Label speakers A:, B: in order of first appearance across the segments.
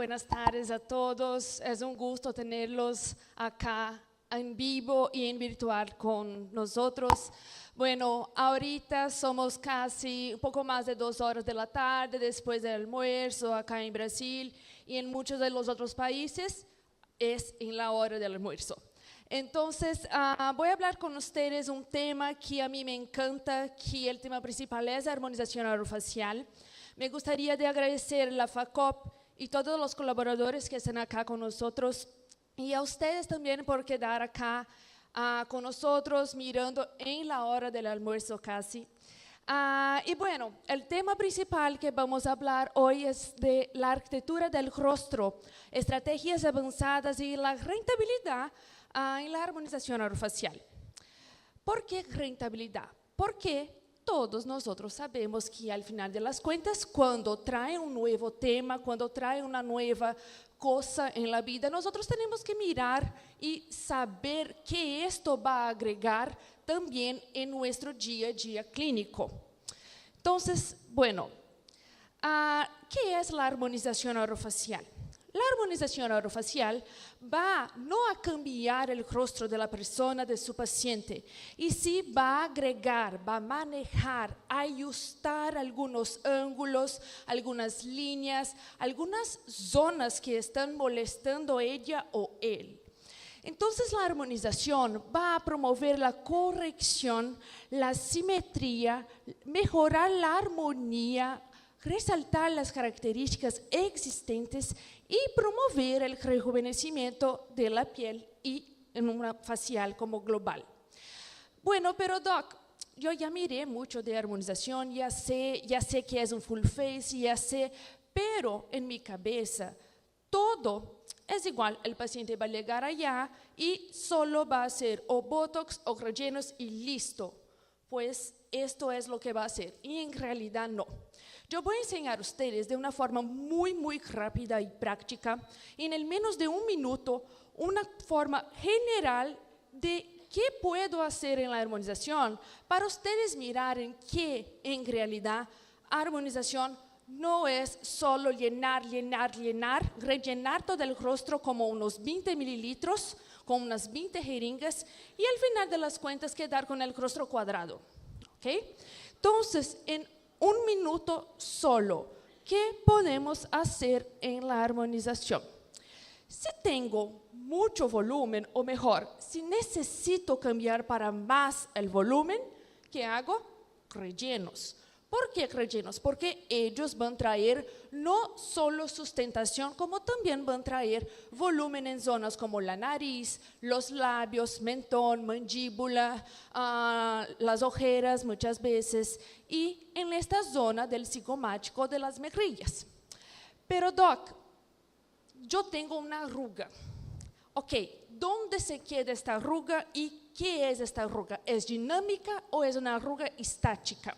A: buenas tardes a todos. Es un gusto tenerlos acá en vivo y en virtual con nosotros. Bueno, ahorita somos casi un poco más de 2 horas de la tarde después del almuerzo acá en Brasil, y en muchos de los otros países es en la hora del almuerzo. Entonces, voy a hablar con ustedes un tema que a mí me encanta, que el tema principal es la armonización orofacial. Me gustaría de agradecer a la FACOP y todos los colaboradores que están acá con nosotros, y a ustedes también por quedar acá con nosotros mirando en la hora del almuerzo casi. Y bueno, el tema principal que vamos a hablar hoy es de la arquitectura del rostro, estrategias avanzadas y la rentabilidad en la armonización orofacial. ¿Por qué rentabilidad? Porque todos nosotros sabemos que al final de las cuentas, cuando trae un nuevo tema, cuando trae una nueva cosa en la vida, nosotros tenemos que mirar y saber que esto va a agregar también en nuestro día a día clínico. Entonces, bueno, ¿qué es la armonización orofacial? La armonización orofacial va no a cambiar el rostro de la persona, de su paciente, y sí va a agregar, va a manejar, a ajustar algunos ángulos, algunas líneas, algunas zonas que están molestando ella o él. Entonces, la armonización va a promover la corrección, la simetría, mejorar la armonía, resaltar las características existentes y promover el rejuvenecimiento de la piel y en una facial como global. Bueno, pero Doc, yo ya miré mucho de armonización, ya sé que es un full face, ya sé, pero en mi cabeza todo es igual. El paciente va a llegar allá y solo va a hacer o botox o rellenos y listo. Pues esto es lo que va a hacer, y en realidad no. Yo voy a enseñar a ustedes de una forma muy rápida y práctica, en el menos de 1 minuto, una forma general de qué puedo hacer en la armonización, para ustedes mirar que en realidad armonización no es solo llenar, rellenar todo el rostro como unos 20 mililitros, con unas 20 jeringas, y al final de las cuentas quedar con el rostro cuadrado. ¿Okay? Entonces, en 1 minuto solo, ¿qué podemos hacer en la armonización? Si tengo mucho volumen, o mejor, si necesito cambiar para más el volumen, ¿qué hago? Rellenos. ¿Por qué rellenos? Porque ellos van a traer no solo sustentación, como también van a traer volumen en zonas como la nariz, los labios, mentón, mandíbula, las ojeras muchas veces, y en esta zona del cigomático de las mejillas. Pero Doc, yo tengo una arruga. Ok, ¿dónde se queda esta arruga y qué es esta arruga? ¿Es dinámica o es una arruga estática?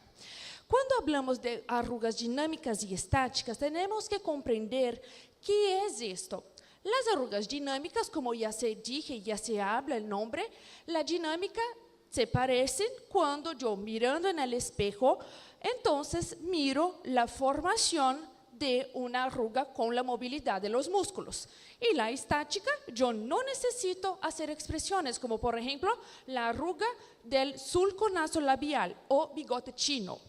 A: Cuando hablamos de arrugas dinámicas y estáticas, tenemos que comprender qué es esto. Las arrugas dinámicas, como ya se dije, ya se habla el nombre, la dinámica se parecen cuando yo mirando en el espejo, entonces miro la formación de una arruga con la movilidad de los músculos. Y la estática, yo no necesito hacer expresiones, como por ejemplo la arruga del sulco nasolabial o bigote chino.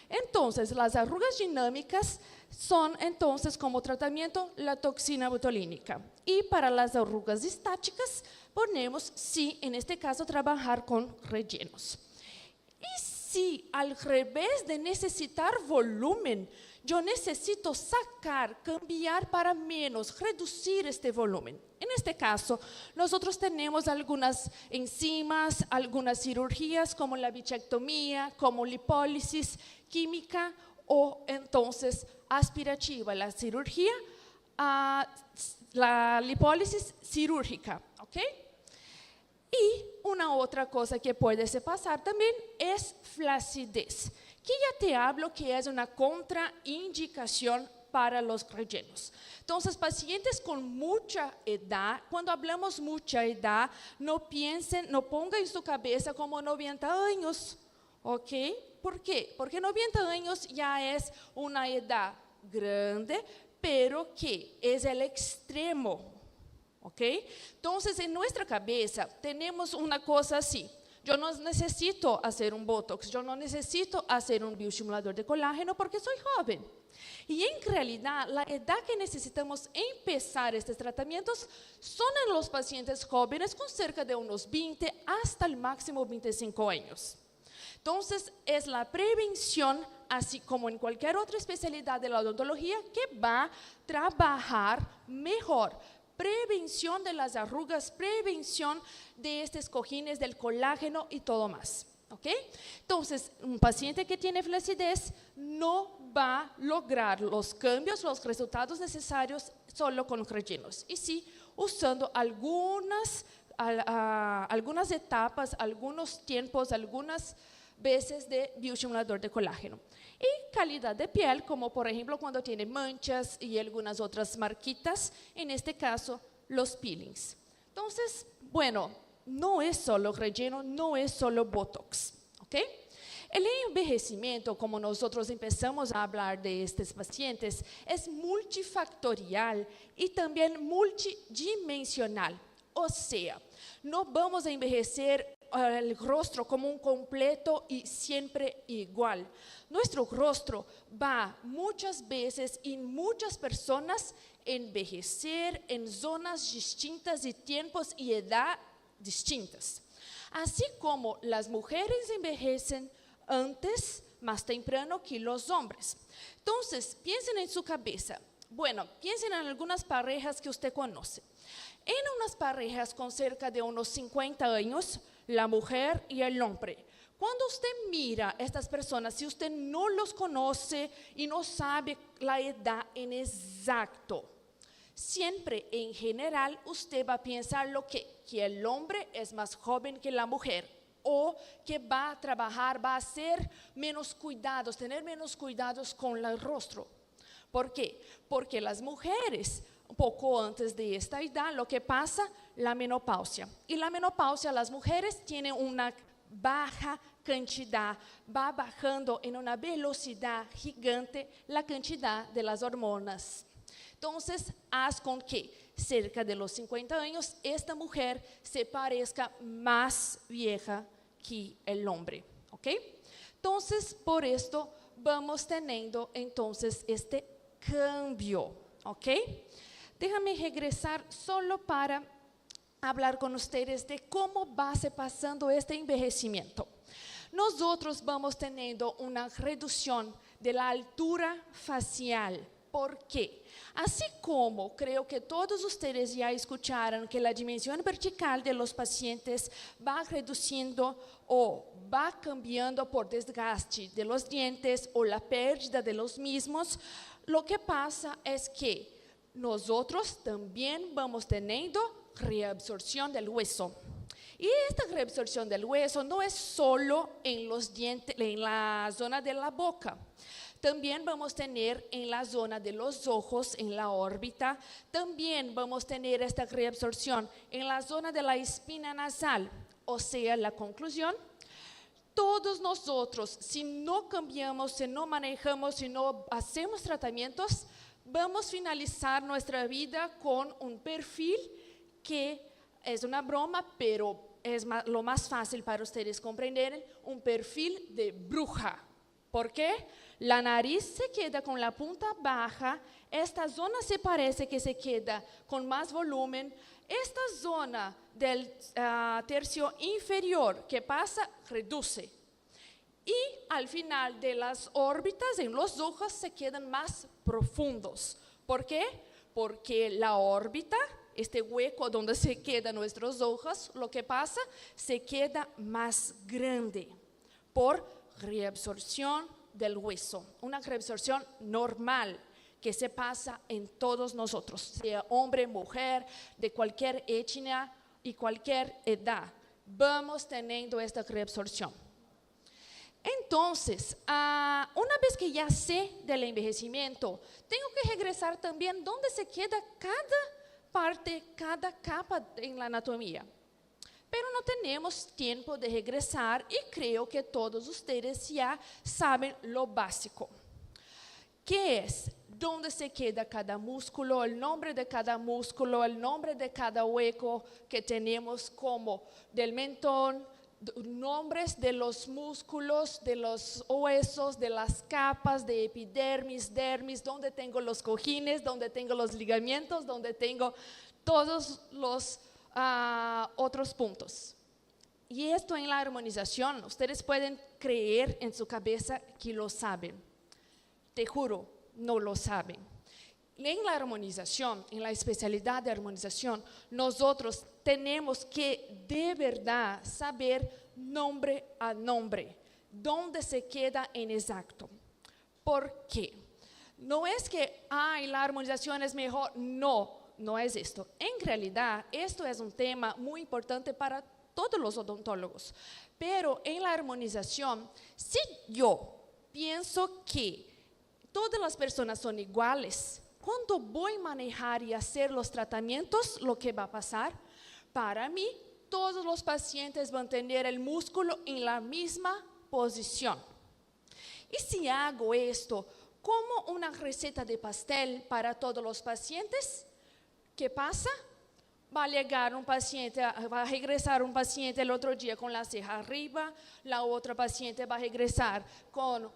A: Entonces, las arrugas dinámicas son entonces como tratamiento la toxina botulínica. Y para las arrugas estáticas ponemos, sí, en este caso, trabajar con rellenos. Y si al revés de necesitar volumen, yo necesito sacar, cambiar para menos, reducir este volumen. En este caso, nosotros tenemos algunas enzimas, algunas cirugías como la bichectomía, como lipólisis química o entonces aspirativa, la cirugía, la lipólisis cirúrgica, ¿ok? Y una otra cosa que puede pasar también es flacidez, que ya te hablo que es una contraindicación para los rellenos. Entonces, pacientes con mucha edad, cuando hablamos mucha edad, no piensen, no pongan en su cabeza como 90 años, ¿ok? ¿Por qué? Porque 90 años ya es una edad grande, pero que es el extremo, ¿ok? Entonces, en nuestra cabeza tenemos una cosa así. Yo no necesito hacer un Botox, yo no necesito hacer un bioestimulador de colágeno porque soy joven. Y en realidad, la edad que necesitamos empezar estos tratamientos son en los pacientes jóvenes con cerca de unos 20 hasta el máximo 25 años. Entonces, es la prevención, así como en cualquier otra especialidad de la odontología, que va a trabajar mejor. Prevención de las arrugas, prevención de estos cojines, del colágeno y todo más. ¿Ok? Entonces, un paciente que tiene flacidez no va a lograr los cambios, los resultados necesarios solo con rellenos. Y sí, usando algunas etapas, algunos tiempos, algunas veces de bioestimulador de colágeno. Y calidad de piel, como por ejemplo cuando tiene manchas y algunas otras marquitas, en este caso los peelings. Entonces, bueno, no es solo relleno, no es solo Botox, ¿ok? El envejecimiento, como nosotros empezamos a hablar de estos pacientes, es multifactorial y también multidimensional. O sea, no vamos a envejecer el rostro como un completo y siempre igual. Nuestro rostro va muchas veces en muchas personas envejecer en zonas distintas y tiempos y edad distintas. Así como las mujeres envejecen antes, más temprano que los hombres. Entonces, piensen en su cabeza. Bueno, piensen en algunas parejas que usted conoce. En unas parejas con cerca de unos 50 años, la mujer y el hombre. Cuando usted mira a estas personas, si usted no los conoce y no sabe la edad en exacto, siempre en general usted va a pensar que el hombre es más joven que la mujer o que va a trabajar, va a hacer menos cuidados, tener menos cuidados con el rostro. ¿Por qué? Porque las mujeres, un poco antes de esta edad, lo que pasa, la menopausia. Y la menopausia, las mujeres tienen una baja cantidad, va bajando en una velocidad gigante la cantidad de las hormonas. Entonces, haz con que cerca de los 50 años, esta mujer se parezca más vieja que el hombre, ¿ok? Entonces, por esto vamos teniendo entonces este cambio, ¿ok? Déjame regresar solo para hablar con ustedes de cómo va se pasando este envejecimiento. Nosotros vamos teniendo una reducción de la altura facial. ¿Por qué? Así como creo que todos ustedes ya escucharon que la dimensión vertical de los pacientes va reduciendo o va cambiando por desgaste de los dientes o la pérdida de los mismos, lo que pasa es que nosotros también vamos teniendo reabsorción del hueso. Y esta reabsorción del hueso no es solo en los dientes, en la zona de la boca. También vamos a tener en la zona de los ojos, en la órbita. También vamos a tener esta reabsorción en la zona de la espina nasal. O sea, la conclusión, todos nosotros, si no cambiamos, si no manejamos, si no hacemos tratamientos, vamos a finalizar nuestra vida con un perfil que es una broma, pero es lo más fácil para ustedes comprender, un perfil de bruja. ¿Por qué? La nariz se queda con la punta baja, esta zona se parece que se queda con más volumen, esta zona del tercio inferior que pasa, reduce. Y al final de las órbitas en los ojos se quedan más profundos. ¿Por qué? Porque la órbita, este hueco donde se quedan nuestros ojos, lo que pasa, se queda más grande por reabsorción del hueso, una reabsorción normal que se pasa en todos nosotros, sea hombre, mujer, de cualquier etnia y cualquier edad, vamos teniendo esta reabsorción. Entonces, una vez que ya sé del envejecimiento, tengo que regresar también dónde se queda cada parte, cada capa en la anatomía. Pero no tenemos tiempo de regresar y creo que todos ustedes ya saben lo básico. ¿Qué es? dónde se queda cada músculo, el nombre de cada músculo, el nombre de cada hueco que tenemos, como del mentón, nombres de los músculos, de los huesos, de las capas, de epidermis, dermis, donde tengo los cojines, donde tengo los ligamentos, donde tengo todos los otros puntos. Y esto en la armonización, ustedes pueden creer en su cabeza que lo saben. Te juro, no lo saben. En la armonización, en la especialidad de armonización, nosotros tenemos que de verdad saber nombre a nombre, dónde se queda en exacto. ¿Por qué? No es que, la armonización es mejor, no es esto. En realidad, esto es un tema muy importante para todos los odontólogos, pero en la armonización, si yo pienso que todas las personas son iguales, cuando voy a manejar y hacer los tratamientos, lo que va a pasar, para mí, todos los pacientes van a tener el músculo en la misma posición. Y si hago esto como una receta de pastel para todos los pacientes, ¿qué pasa? Va a llegar un paciente, va a regresar un paciente el otro día con la ceja arriba, la otra paciente va a regresar con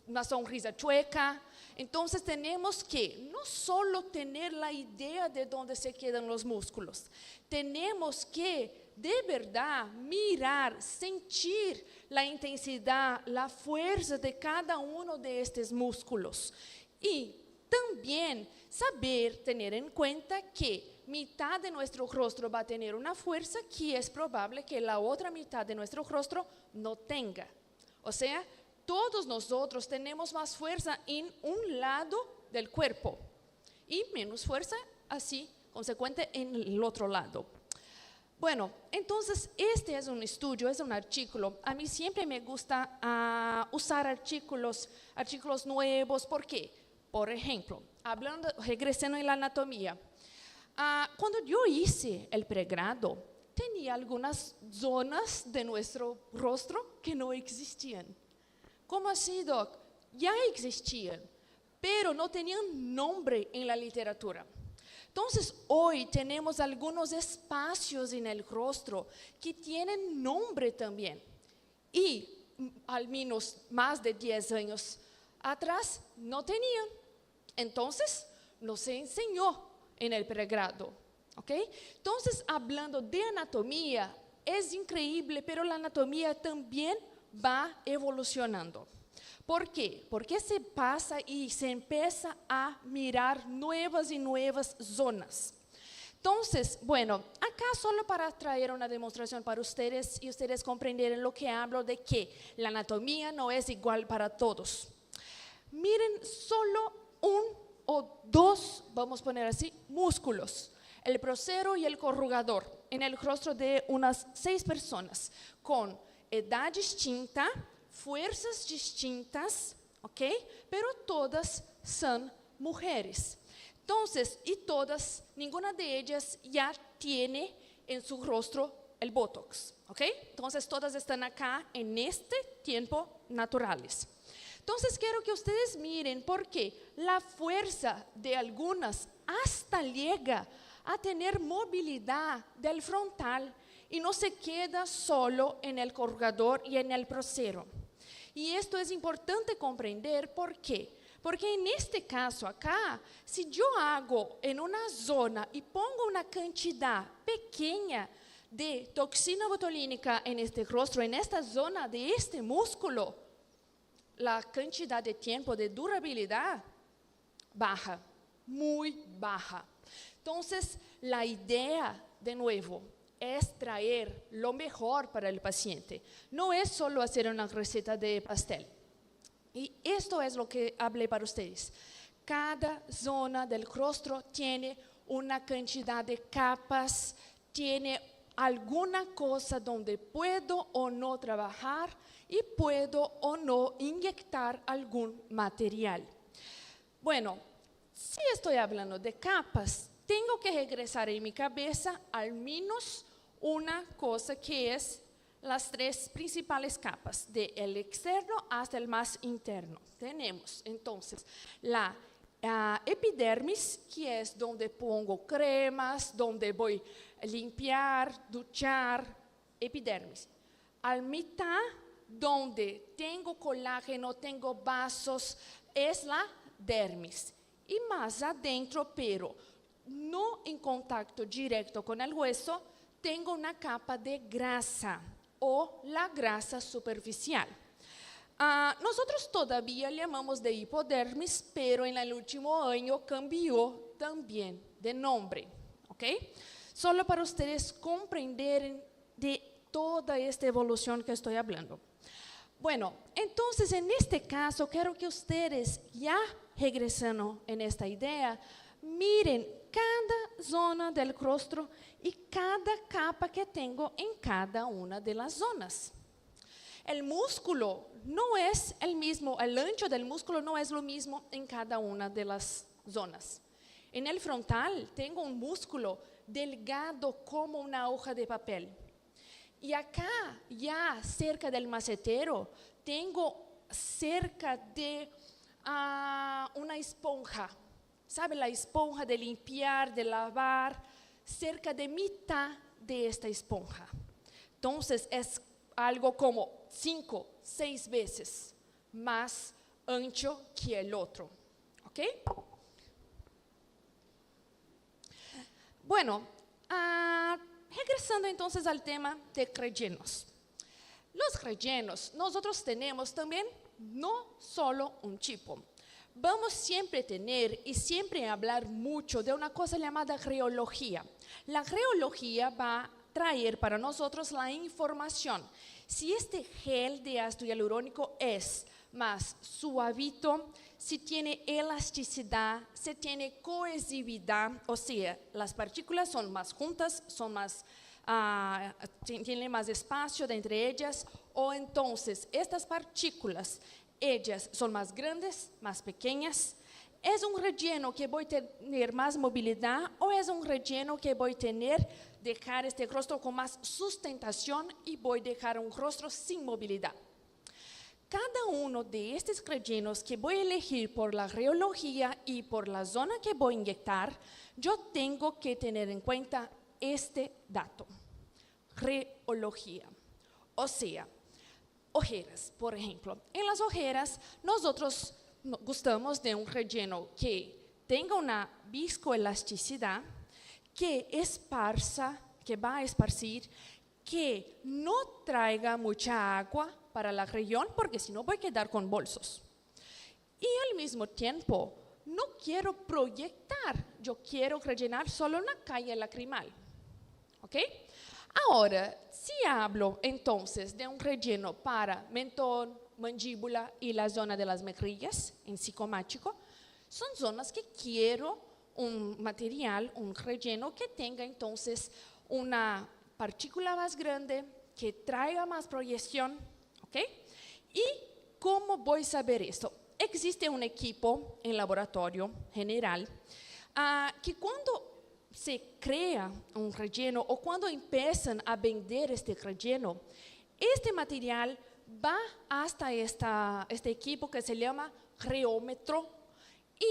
A: una sonrisa chueca. Entonces tenemos que no solo tener la idea de dónde se quedan los músculos, tenemos que de verdad mirar, sentir la intensidad, la fuerza de cada uno de estos músculos. Y también saber, tener en cuenta que mitad de nuestro rostro va a tener una fuerza que es probable que la otra mitad de nuestro rostro no tenga. O sea, todos nosotros tenemos más fuerza en un lado del cuerpo y menos fuerza, así, consecuente, en el otro lado. Bueno, entonces este es un estudio, es un artículo. A mí siempre me gusta usar artículos nuevos. ¿Por qué? Por ejemplo, regresando en la anatomía, cuando yo hice el pregrado, tenía algunas zonas de nuestro rostro que no existían. ¿Cómo así, Doc? Ya existían, pero no tenían nombre en la literatura. Entonces, hoy tenemos algunos espacios en el rostro que tienen nombre también. Y al menos más de 10 años atrás no tenían. Entonces, no se enseñó en el pregrado. ¿Okay? Entonces, hablando de anatomía, es increíble, pero la anatomía también va evolucionando. ¿Por qué? Porque se pasa y se empieza a mirar nuevas y nuevas zonas. Entonces, bueno, acá solo para traer una demostración para ustedes y ustedes comprendieran lo que hablo de que la anatomía no es igual para todos. Miren solo un o dos, vamos a poner así, músculos, el prosero y el corrugador, en el rostro de unas 6 personas, con edad distinta, fuerzas distintas, ¿ok? Pero todas son mujeres. Entonces, y todas, ninguna de ellas ya tiene en su rostro el Botox, ¿ok? Entonces, todas están acá en este tiempo naturales. Entonces, quiero que ustedes miren porque la fuerza de algunas hasta llega a tener movilidad del frontal y no se queda solo en el corrugador y en el prosero. Y esto es importante comprender, ¿por qué? Porque en este caso acá, si yo hago en una zona y pongo una cantidad pequeña de toxina botulínica en este rostro, en esta zona de este músculo, la cantidad de tiempo de durabilidad baja, muy baja. Entonces, la idea, de nuevo, es traer lo mejor para el paciente. No es solo hacer una receta de pastel. Y esto es lo que hablé para ustedes. Cada zona del rostro tiene una cantidad de capas, tiene alguna cosa donde puedo o no trabajar y puedo o no inyectar algún material. Bueno, si estoy hablando de capas, tengo que regresar en mi cabeza al menos una cosa que es las 3 principales capas, del externo hasta el más interno. Tenemos entonces la Epidermis, que es donde pongo cremas, donde voy a limpiar, duchar, epidermis. Al mitad, donde tengo colágeno, tengo vasos, es la dermis. Y más adentro, pero no en contacto directo con el hueso, tengo una capa de grasa o la grasa superficial. Nosotros todavía llamamos de hipodermis, pero en el último año cambió también de nombre, ¿ok? Solo para ustedes comprender de toda esta evolución que estoy hablando. Bueno, entonces en este caso quiero que ustedes, ya regresando en esta idea, miren cada zona del rostro y cada capa que tengo en cada una de las zonas. El músculo no es el mismo, el ancho del músculo no es lo mismo en cada una de las zonas. En el frontal tengo un músculo delgado como una hoja de papel. Y acá, ya cerca del macetero, tengo cerca de una esponja. ¿Sabe la esponja de limpiar, de lavar? Cerca de mitad de esta esponja. Entonces es algo como 5, 6 veces más ancho que el otro. ¿Ok? Bueno, regresando entonces al tema de rellenos. Los rellenos, nosotros tenemos también no solo un tipo. Vamos siempre a tener y siempre a hablar mucho de una cosa llamada reología. La reología va a traer para nosotros la información. Si este gel de ácido hialurónico es más suavito, si tiene elasticidad, si tiene cohesividad, o sea, las partículas son más juntas, son más, tienen más espacio entre ellas, o entonces estas partículas, ellas son más grandes, más pequeñas. ¿Es un relleno que voy a tener más movilidad o es un relleno que voy a dejar este rostro con más sustentación y voy a dejar un rostro sin movilidad? Cada uno de estos rellenos que voy a elegir por la reología y por la zona que voy a inyectar, yo tengo que tener en cuenta este dato, reología. O sea, ojeras, por ejemplo. En las ojeras, nosotros gustamos de un relleno que tenga una viscoelasticidad, que va a esparcir, que no traiga mucha agua para la región, porque si no voy a quedar con bolsos. Y al mismo tiempo, no quiero proyectar, yo quiero rellenar solo una calle lacrimal. ¿Ok? Ahora, si hablo entonces de un relleno para mentón, mandíbula y la zona de las mejillas, en psicomático, son zonas que quiero un material, un relleno que tenga entonces una partícula más grande, que traiga más proyección, ¿ok? ¿Y cómo voy a saber esto? Existe un equipo en laboratorio general que cuando se crea un relleno o cuando empiezan a vender este relleno, este material va hasta este equipo que se llama reómetro y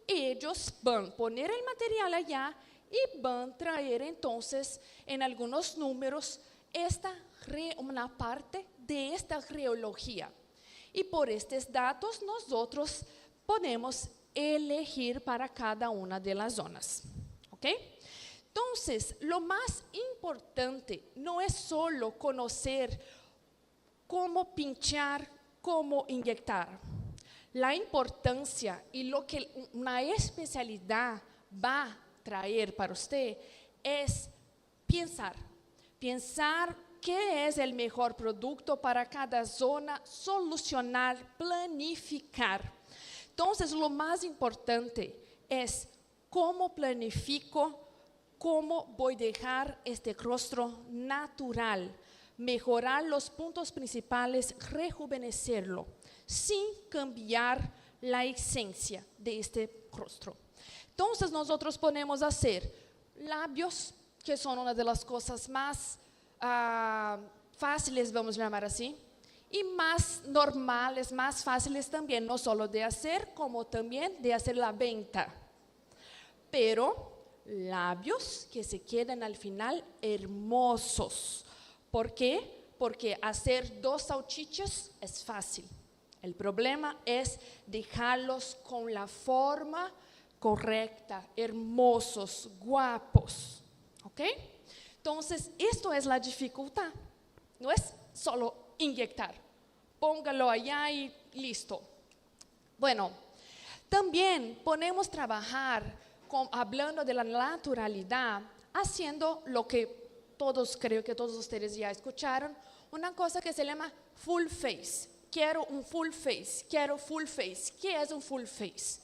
A: ellos van a poner el material allá y van a traer entonces en algunos números una parte de esta reología. Y por estos datos nosotros podemos elegir para cada una de las zonas. ¿Ok? Entonces, lo más importante no es solo conocer cómo pinchar, cómo inyectar. La importancia y lo que una especialidad va a traer para usted es pensar qué es el mejor producto para cada zona, solucionar, planificar. Entonces, lo más importante es cómo planifico, cómo voy a dejar este rostro natural, mejorar los puntos principales, rejuvenecerlo, sin cambiar la esencia de este rostro. Entonces nosotros podemos hacer labios, que son una de las cosas más fáciles, vamos a llamar así, y más normales, más fáciles también, no solo de hacer, como también de hacer la venta. Pero labios que se quedan al final hermosos. ¿Por qué? Porque hacer 2 salchichas es fácil. El problema es dejarlos con la forma correcta, hermosos, guapos. ¿Ok? Entonces, esto es la dificultad. No es solo inyectar. Póngalo allá y listo. Bueno, también podemos trabajar hablando de la naturalidad, haciendo lo que creo que todos ustedes ya escucharon, una cosa que se llama full face. Quiero un full face, quiero full face. ¿Qué es un full face?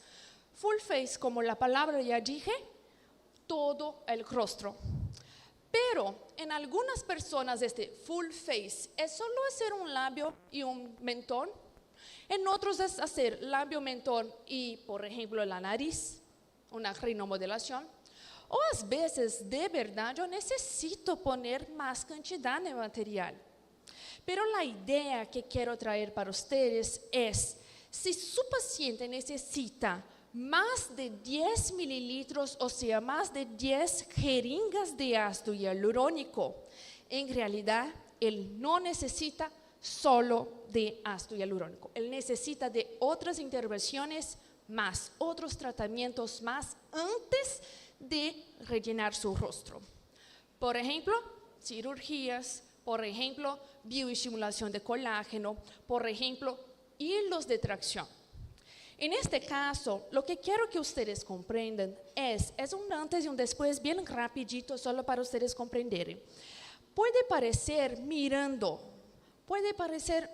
A: Full face, como la palabra ya dije, todo el rostro. Pero en algunas personas este full face es solo hacer un labio y un mentón. En otros es hacer labio, mentón y, por ejemplo, la nariz, una rinomodelación. O a veces, de verdad, yo necesito poner más cantidad de material. Pero la idea que quiero traer para ustedes es, si su paciente necesita más de 10 mililitros, o sea, más de 10 jeringas de ácido hialurónico, en realidad, él no necesita solo de ácido hialurónico. Él necesita de otras intervenciones más, otros tratamientos más antes de rellenar su rostro. Por ejemplo, cirugías, por ejemplo, bioestimulación de colágeno, por ejemplo, hilos de tracción. En este caso, lo que quiero que ustedes comprendan es un antes y un después bien rapidito, solo para ustedes comprenderem. Puede parecer, mirando, puede parecer,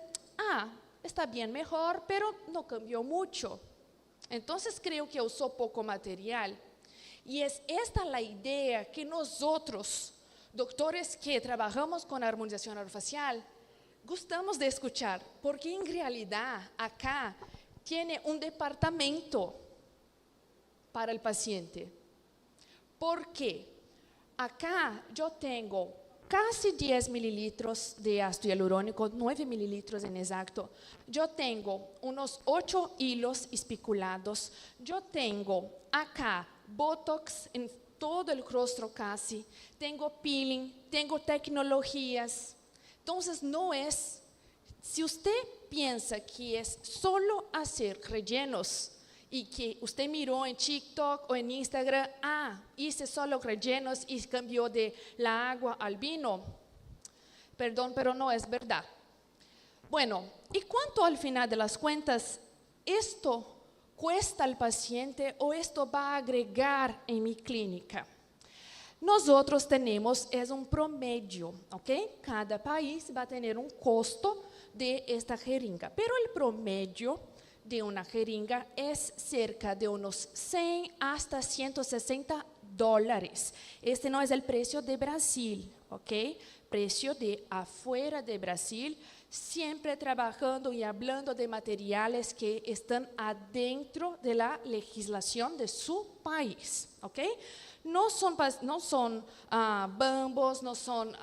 A: está bien mejor, pero no cambió mucho. Entonces creo que usó poco material. Y es esta la idea que nosotros, doctores que trabajamos con armonización orofacial, gustamos de escuchar, porque en realidad acá tiene un departamento para el paciente. ¿Por qué? Acá yo tengo casi 10 mililitros de ácido hialurónico, 9 mililitros en exacto. Yo tengo unos 8 hilos espiculados. Yo tengo acá Botox en todo el rostro casi. Tengo peeling, tengo tecnologías. Entonces no es, si usted piensa que es solo hacer rellenos y que usted miró en TikTok o en Instagram, hice solo rellenos y cambió de la agua al vino. Perdón, pero no es verdad. Bueno, ¿y cuánto al final de las cuentas esto cuesta al paciente o esto va a agregar en mi clínica? Nosotros tenemos, es un promedio, ¿ok? Cada país va a tener un costo de esta jeringa, pero el promedio de una jeringa es cerca de unos 100 hasta 160 dólares. Este no es el precio de Brasil, ¿ok? Precio de afuera de Brasil, siempre trabajando y hablando de materiales que están adentro de la legislación de su país, ¿ok? No son bambos, no son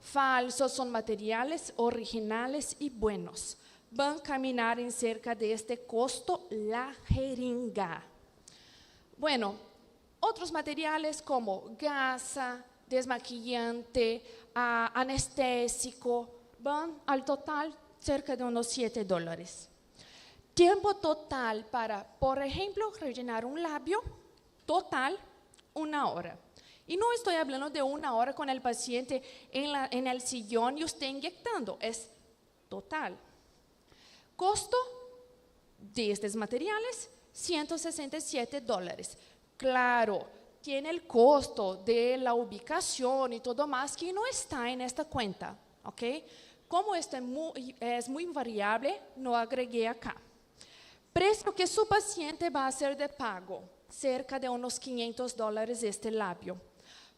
A: falsos, son materiales originales y buenos. Van a caminar en cerca de este costo la jeringa. Bueno, otros materiales como gasa, desmaquillante, anestésico, van al total cerca de unos 7 dólares. Tiempo total para, por ejemplo, rellenar un labio, total, 1 hora. Y no estoy hablando de 1 hora con el paciente en el sillón y usted inyectando, es total. Costo de estos materiales, 167 dólares. Claro, tiene el costo de la ubicación y todo más que no está en esta cuenta, ¿ok? Como esto es muy variable, no agregué acá. Precio que su paciente va a hacer de pago, cerca de unos 500 dólares este labio.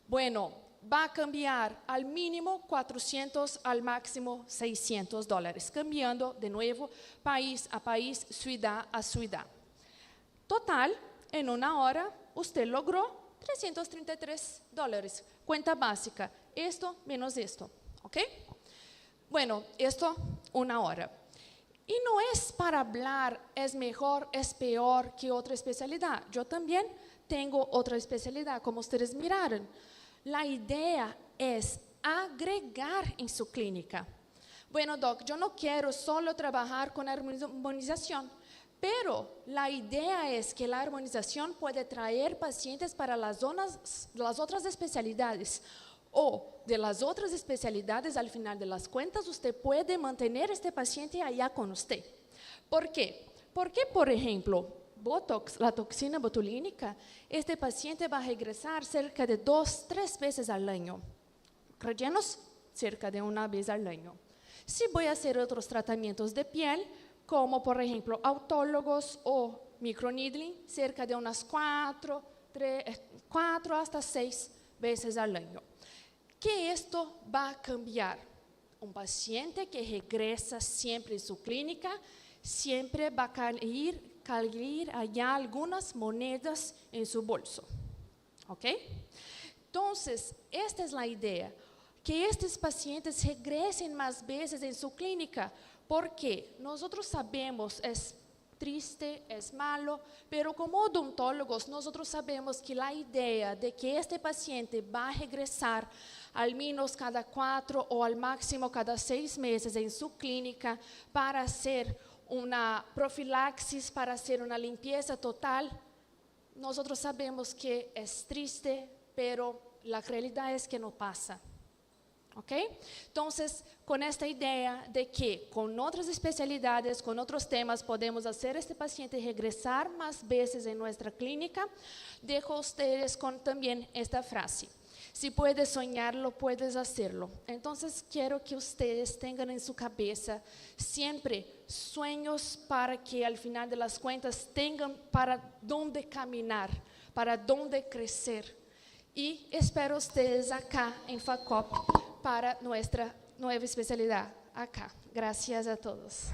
A: Bueno, va a cambiar al mínimo 400, al máximo 600 dólares, cambiando de nuevo país a país, ciudad a ciudad. Total, en 1 hora, usted logró 333 dólares, cuenta básica, esto menos esto, ¿ok? Bueno, esto 1 hora. Y no es para hablar, es mejor, es peor que otra especialidad. Yo también tengo otra especialidad, como ustedes miraron. La idea es agregar en su clínica. Bueno, doc, yo no quiero solo trabajar con armonización, pero la idea es que la armonización puede traer pacientes para las otras especialidades, o de las otras especialidades, al final de las cuentas, usted puede mantener este paciente allá con usted. ¿Por qué? Porque, por ejemplo, Botox, la toxina botulínica, este paciente va a regresar cerca de 2-3 veces al año. Rellenos, cerca de 1 vez al año. Si voy a hacer otros tratamientos de piel, como por ejemplo autólogos o microneedling, cerca de unas 4 hasta 6 veces al año. ¿Qué esto va a cambiar? Un paciente que regresa siempre en su clínica, siempre va a caer allá algunas monedas en su bolso. ¿Ok? Entonces, esta es la idea, que estos pacientes regresen más veces en su clínica, porque nosotros sabemos, es triste, es malo, pero como odontólogos nosotros sabemos que la idea de que este paciente va a regresar al menos cada 4 o al máximo cada 6 meses en su clínica para hacer una profilaxis, para hacer una limpieza total, nosotros sabemos que es triste, pero la realidad es que no pasa. ¿Ok? Entonces, con esta idea de que con otras especialidades, con otros temas, podemos hacer este paciente regresar más veces en nuestra clínica, dejo a ustedes con también esta frase. Si puedes soñarlo, puedes hacerlo. Entonces, quiero que ustedes tengan en su cabeza siempre sueños para que al final de las cuentas tengan para dónde caminar, para dónde crecer. Y espero ustedes acá en FACOP para nuestra nueva especialidad acá. Gracias a todos.